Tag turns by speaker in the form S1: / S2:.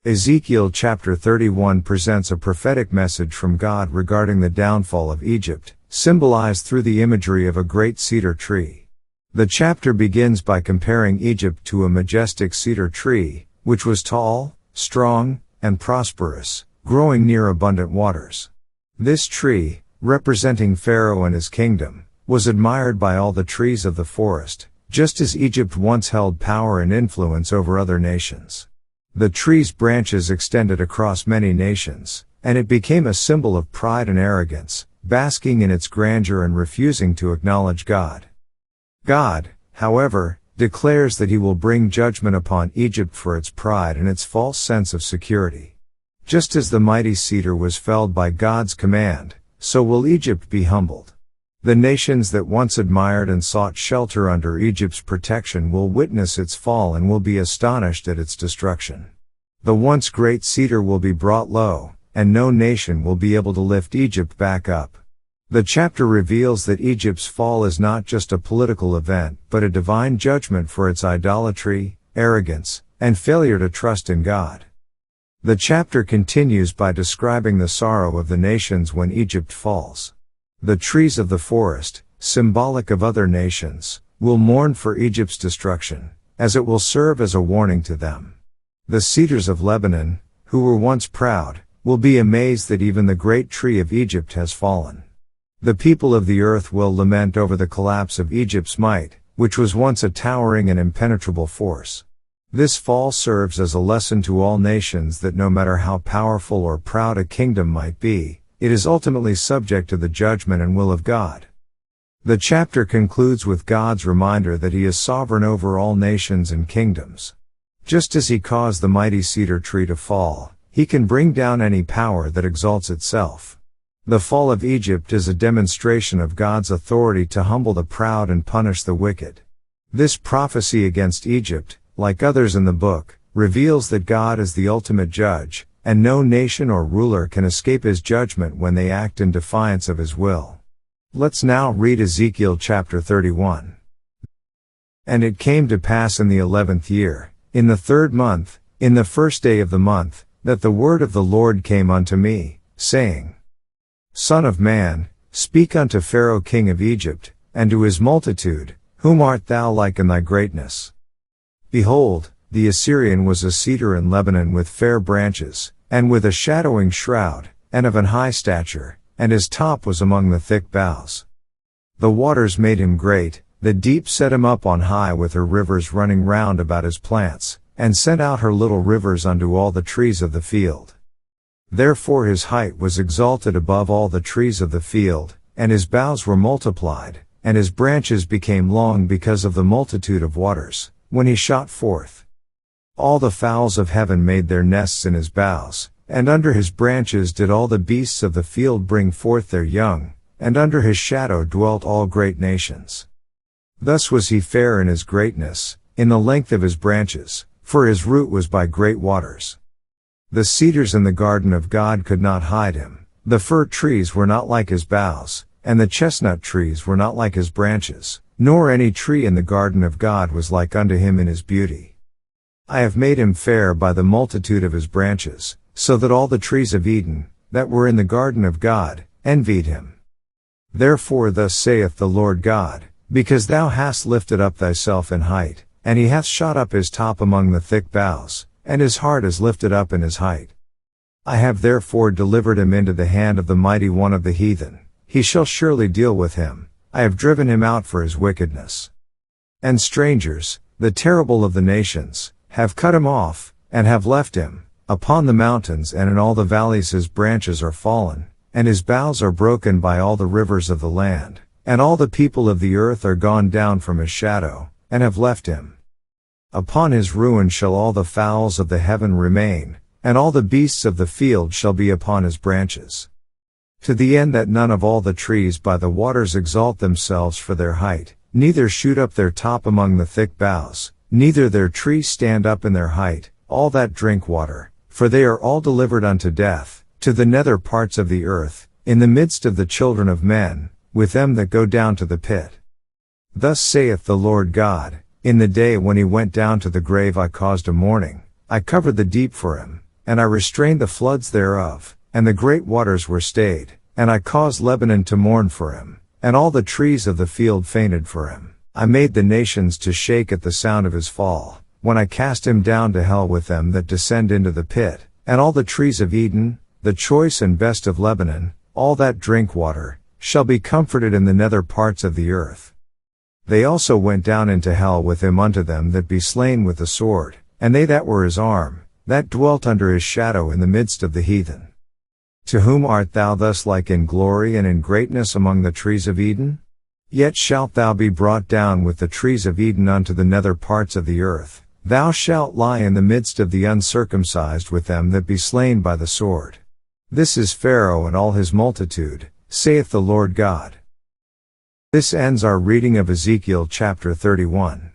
S1: Ezekiel Chapter 31 presents a prophetic message from God regarding the downfall of Egypt, symbolized through the imagery of a great cedar tree. The chapter begins by comparing Egypt to a majestic cedar tree, which was tall, strong, and prosperous, growing near abundant waters. This tree, representing Pharaoh and his kingdom, was admired by all the trees of the forest, just as Egypt once held power and influence over other nations. The tree's branches extended across many nations, and it became a symbol of pride and arrogance, basking in its grandeur and refusing to acknowledge God. God, however, declares that he will bring judgment upon Egypt for its pride and its false sense of security. Just as the mighty cedar was felled by God's command, so will Egypt be humbled. The nations that once admired and sought shelter under Egypt's protection will witness its fall and will be astonished at its destruction. The once great cedar will be brought low, and no nation will be able to lift Egypt back up. The chapter reveals that Egypt's fall is not just a political event, but a divine judgment for its idolatry, arrogance, and failure to trust in God. The chapter continues by describing the sorrow of the nations when Egypt falls. The trees of the forest, symbolic of other nations, will mourn for Egypt's destruction, as it will serve as a warning to them. The cedars of Lebanon, who were once proud, will be amazed that even the great tree of Egypt has fallen. The people of the earth will lament over the collapse of Egypt's might, which was once a towering and impenetrable force. This fall serves as a lesson to all nations that no matter how powerful or proud a kingdom might be, it is ultimately subject to the judgment and will of God. The chapter concludes with God's reminder that he is sovereign over all nations and kingdoms. Just as he caused the mighty cedar tree to fall, he can bring down any power that exalts itself. The fall of Egypt is a demonstration of God's authority to humble the proud and punish the wicked. This prophecy against Egypt, like others in the book, reveals that God is the ultimate judge, and no nation or ruler can escape his judgment when they act in defiance of his will. Let's now read Ezekiel Chapter 31. And it came to pass in the 11th year, in the 3rd month, in the 1st day of the month, that the word of the Lord came unto me, saying, Son of man, speak unto Pharaoh king of Egypt, and to his multitude, whom art thou like in thy greatness? Behold, the Assyrian was a cedar in Lebanon with fair branches, and with a shadowing shroud, and of an high stature, and his top was among the thick boughs. The waters made him great, the deep set him up on high with her rivers running round about his plants, and sent out her little rivers unto all the trees of the field. Therefore his height was exalted above all the trees of the field, and his boughs were multiplied, and his branches became long because of the multitude of waters, when he shot forth. All the fowls of heaven made their nests in his boughs, and under his branches did all the beasts of the field bring forth their young, and under his shadow dwelt all great nations. Thus was he fair in his greatness, in the length of his branches, for his root was by great waters. The cedars in the garden of God could not hide him, the fir trees were not like his boughs, and the chestnut trees were not like his branches, nor any tree in the garden of God was like unto him in his beauty. I have made him fair by the multitude of his branches, so that all the trees of Eden, that were in the garden of God, envied him. Therefore thus saith the Lord God, because thou hast lifted up thyself in height, and he hath shot up his top among the thick boughs, and his heart is lifted up in his height. I have therefore delivered him into the hand of the mighty one of the heathen, he shall surely deal with him, I have driven him out for his wickedness. And strangers, the terrible of the nations, have cut him off, and have left him, upon the mountains and in all the valleys his branches are fallen, and his boughs are broken by all the rivers of the land, and all the people of the earth are gone down from his shadow, and have left him. Upon his ruin shall all the fowls of the heaven remain, and all the beasts of the field shall be upon his branches. To the end that none of all the trees by the waters exalt themselves for their height, neither shoot up their top among the thick boughs, neither their trees stand up in their height, all that drink water, for they are all delivered unto death, to the nether parts of the earth, in the midst of the children of men, with them that go down to the pit. Thus saith the Lord God, in the day when he went down to the grave I caused a mourning, I covered the deep for him, and I restrained the floods thereof, and the great waters were stayed, and I caused Lebanon to mourn for him, and all the trees of the field fainted for him. I made the nations to shake at the sound of his fall, when I cast him down to hell with them that descend into the pit, and all the trees of Eden, the choice and best of Lebanon, all that drink water, shall be comforted in the nether parts of the earth. They also went down into hell with him unto them that be slain with the sword, and they that were his arm, that dwelt under his shadow in the midst of the heathen. To whom art thou thus like in glory and in greatness among the trees of Eden? Yet shalt thou be brought down with the trees of Eden unto the nether parts of the earth. Thou shalt lie in the midst of the uncircumcised with them that be slain by the sword. This is Pharaoh and all his multitude, saith the Lord God. This ends our reading of Ezekiel chapter 31.